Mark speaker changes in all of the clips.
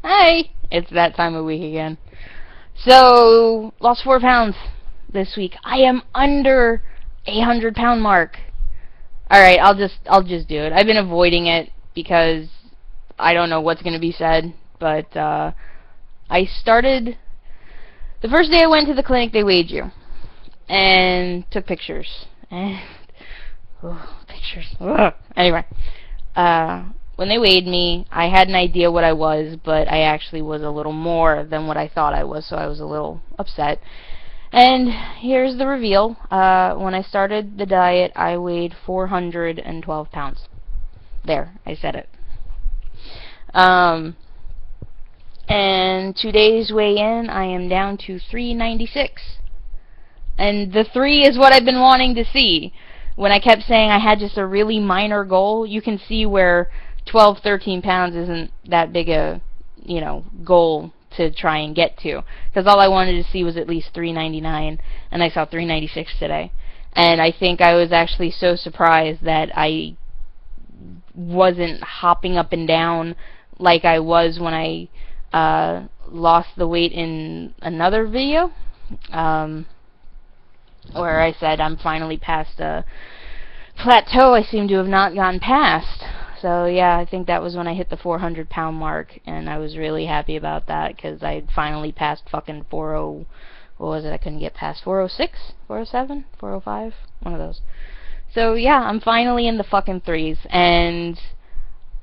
Speaker 1: Hi! It's that time of week again. So, lost 4 pounds this week. I am under a 100-pound mark. Alright, I'll just do it. I've been avoiding it because I don't know what's going to be said, but I started... The first day I went to the clinic, they weighed you. And took pictures. And... pictures. Ugh. Anyway. When they weighed me, I had an idea what I was, but I actually was a little more than what I thought I was, so I was a little upset. And here's the reveal. When I started the diet, I weighed 412 pounds. There, I said it. And 2 days weigh in, I am down to 396. And the 3 is what I've been wanting to see. When I kept saying I had just a really minor goal, you can see where 12, 13 pounds isn't that big a, goal to try and get to. Because all I wanted to see was at least 399, and I saw 396 today. And I think I was actually so surprised that I wasn't hopping up and down like I was when I lost the weight in another video, where I said I'm finally past a plateau I seem to have not gotten past. So yeah, I think that was when I hit the 400-pound mark, and I was really happy about that because I had finally passed fucking 40. What was it? I couldn't get past 406, 407, 405, one of those. So yeah, I'm finally in the fucking 3s, and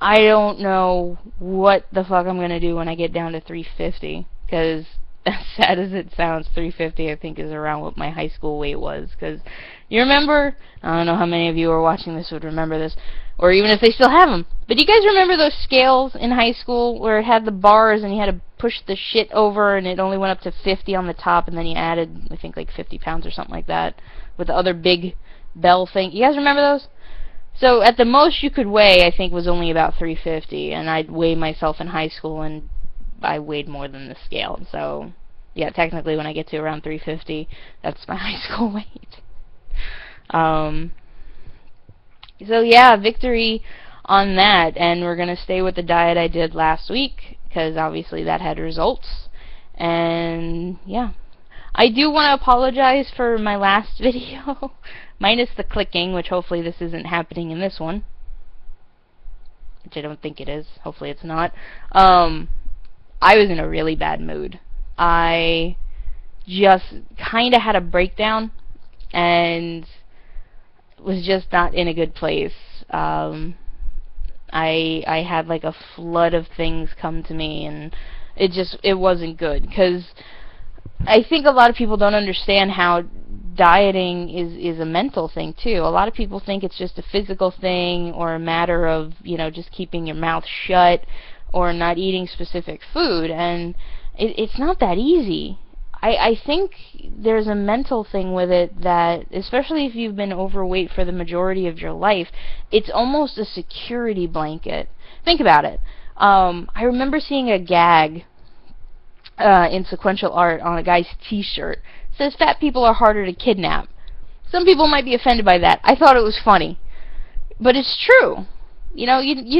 Speaker 1: I don't know what the fuck I'm gonna do when I get down to 350, because as sad as it sounds, 350 I think is around what my high school weight was. Because you remember, I don't know how many of you who are watching this would remember this, or even if they still have them, but you guys remember those scales in high school where it had the bars and you had to push the shit over and it only went up to 50 on the top, and then you added, I think, like 50 pounds or something like that with the other big bell thing? You guys remember those? So at the most you could weigh, I think, was only about 350, and I'd weigh myself in high school and I weighed more than the scale. So yeah, technically when I get to around 350, that's my high school weight. So yeah, victory on that, and we're gonna stay with the diet I did last week because obviously that had results. And yeah, I do want to apologize for my last video, minus the clicking, which hopefully this isn't happening in this one, which I don't think it is. Hopefully it's not. I was in a really bad mood. I just kind of had a breakdown and was just not in a good place. I had like a flood of things come to me, and it wasn't good, because I think a lot of people don't understand how dieting is a mental thing too. A lot of people think it's just a physical thing or a matter of, just keeping your mouth shut or not eating specific food, and it's not that easy. I think there's a mental thing with it that, especially if you've been overweight for the majority of your life, it's almost a security blanket. Think about it. I remember seeing a gag in sequential art on a guy's t-shirt. It says, "Fat people are harder to kidnap." Some people might be offended by that. I thought it was funny. But it's true. You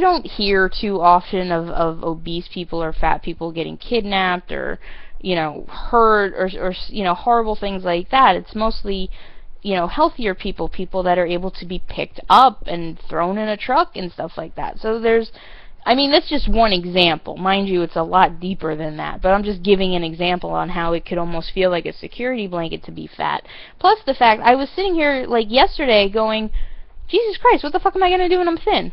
Speaker 1: don't hear too often of obese people or fat people getting kidnapped or, hurt or horrible things like that. It's mostly, healthier people that are able to be picked up and thrown in a truck and stuff like that. So that's just one example. Mind you, it's a lot deeper than that, but I'm just giving an example on how it could almost feel like a security blanket to be fat. Plus the fact, I was sitting here like yesterday going, Jesus Christ, what the fuck am I going to do when I'm thin?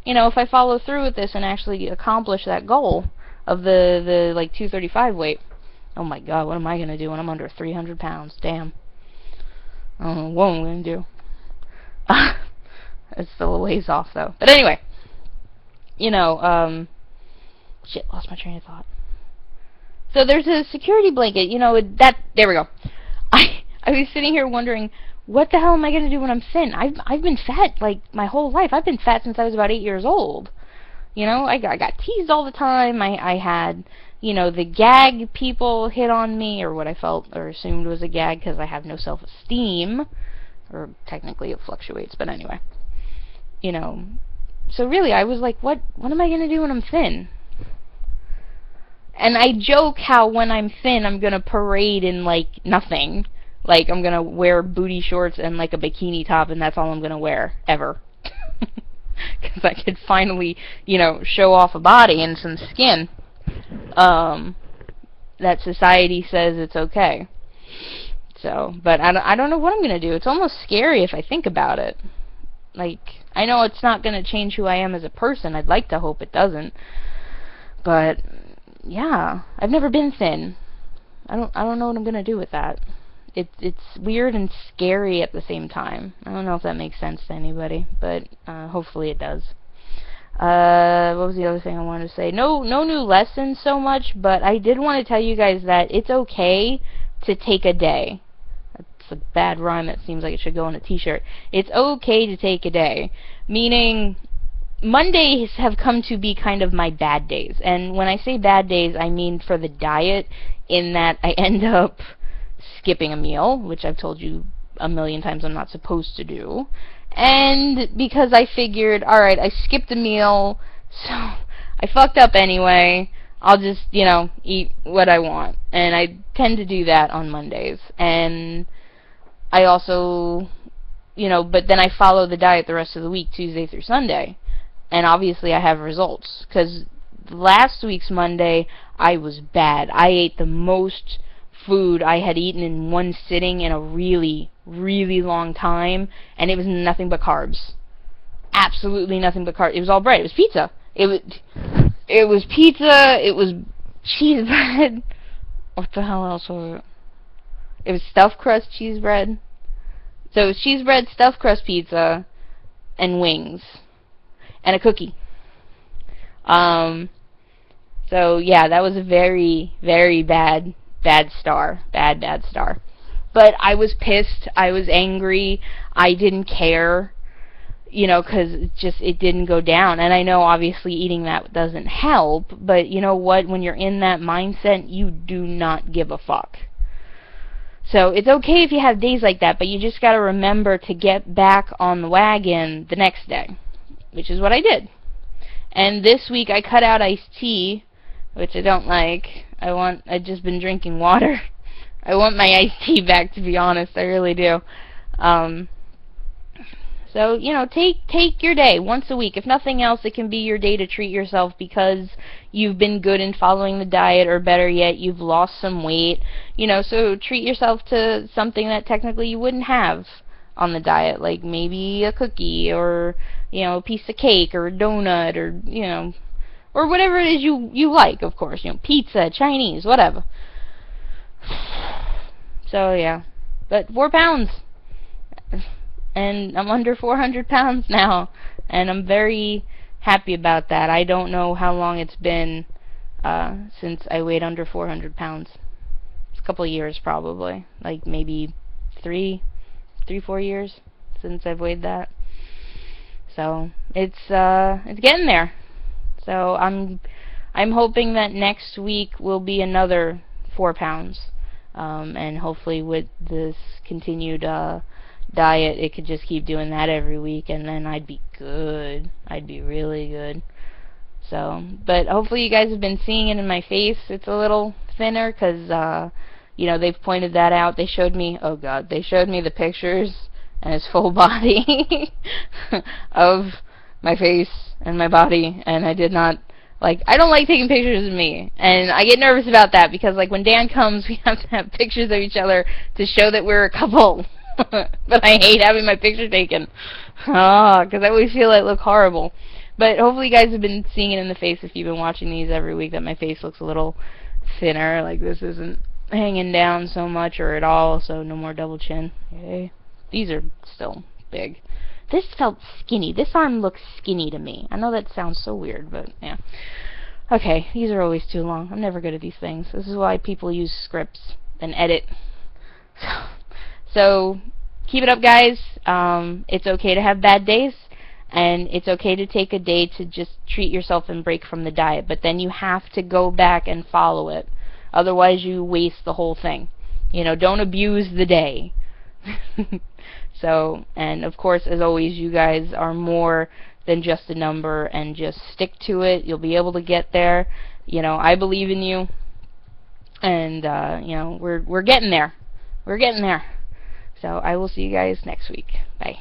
Speaker 1: If I follow through with this and actually accomplish that goal of the like 235 weight, oh my god, what am I going to do when I'm under 300 pounds? Damn. I don't know what I'm going to do. It's still a ways off, though. But anyway, shit, lost my train of thought. So there's a security blanket, there we go. I was sitting here wondering, what the hell am I going to do when I'm thin? I've been fat, like, my whole life. I've been fat since I was about 8 years old. I got teased all the time. I had, the gag people hit on me, or what I felt or assumed was a gag, because I have no self-esteem. Or technically it fluctuates, but anyway. So really, I was like, what am I going to do when I'm thin? And I joke how when I'm thin, I'm gonna parade in, like, nothing. Like, I'm gonna wear booty shorts and, like, a bikini top, and that's all I'm gonna wear, ever. Because I could finally, you know, show off a body and some skin. That society says it's okay. So, but I don't know what I'm gonna do. It's almost scary if I think about it. Like, I know it's not gonna change who I am as a person. I'd like to hope it doesn't. But yeah, I've never been thin. I don't know what I'm gonna do with that. It's weird and scary at the same time. I don't know if that makes sense to anybody, but hopefully it does. What was the other thing I wanted to say? No new lessons so much, but I did want to tell you guys that it's okay to take a day. That's a bad rhyme. That seems like it should go on a t-shirt. It's okay to take a day, meaning Mondays have come to be kind of my bad days. And when I say bad days, I mean for the diet, in that I end up skipping a meal, which I've told you a million times I'm not supposed to do. And because I figured, alright, I skipped a meal, so I fucked up anyway, I'll just, you know, eat what I want. And I tend to do that on Mondays. And I also, you know, but then I follow the diet the rest of the week, Tuesday through Sunday. And obviously I have results. Because last week's Monday, I was bad. I ate the most food I had eaten in one sitting in a really, really long time, and it was nothing but carbs. Absolutely nothing but carbs. It was all bread. It was pizza. It was pizza. It was cheese bread. What the hell else was it? It was stuffed crust cheese bread. So it was cheese bread, stuffed crust pizza, and wings, and a cookie. So yeah, that was a very, very bad star. Bad star. But I was pissed. I was angry. I didn't care, you know, because it didn't go down. And I know obviously eating that doesn't help, but you know what? When you're in that mindset, you do not give a fuck. So it's okay if you have days like that, but you just got to remember to get back on the wagon the next day, which is what I did. And this week I cut out iced tea, which I don't like. I've just been drinking water. I want my iced tea back, to be honest. I really do. So, you know, take your day once a week. If nothing else, it can be your day to treat yourself because you've been good in following the diet, or better yet, you've lost some weight. You know, so treat yourself to something that technically you wouldn't have on the diet, like maybe a cookie, or, you know, a piece of cake, or a donut, or, you know, or whatever it is you like, of course. You know, pizza, Chinese, whatever. So, yeah. But 4 pounds. And I'm under 400 pounds now. And I'm very happy about that. I don't know how long it's been since I weighed under 400 pounds. It's a couple of years, probably. Like, maybe 3, 4 years since I've weighed that. So, it's getting there. So I'm hoping that next week will be another 4 pounds, and hopefully with this continued diet, it could just keep doing that every week, and then I'd be good. I'd be really good. So, but hopefully you guys have been seeing it in my face. It's a little thinner because you know, they've pointed that out. They showed me, oh god, they showed me the pictures and his full body of my face and my body, and I did not like. I don't like taking pictures of me, and I get nervous about that because, like, when Dan comes, we have to have pictures of each other to show that we're a couple. But I hate having my picture taken, because I always feel I look horrible. But hopefully, you guys have been seeing it in the face if you've been watching these every week, that my face looks a little thinner. Like, this isn't hanging down so much or at all, so no more double chin. Yay. These are still big. This felt skinny. This arm looks skinny to me. I know that sounds so weird, but yeah. Okay, these are always too long. I'm never good at these things. This is why people use scripts and edit. So, keep it up, guys. It's okay to have bad days, and it's okay to take a day to just treat yourself and break from the diet, but then you have to go back and follow it. Otherwise, you waste the whole thing. You know, don't abuse the day. So, and of course, as always, you guys are more than just a number, and just stick to it. You'll be able to get there, you know, I believe in you, and you know, we're getting there. We're getting there. So I will see you guys next week. Bye.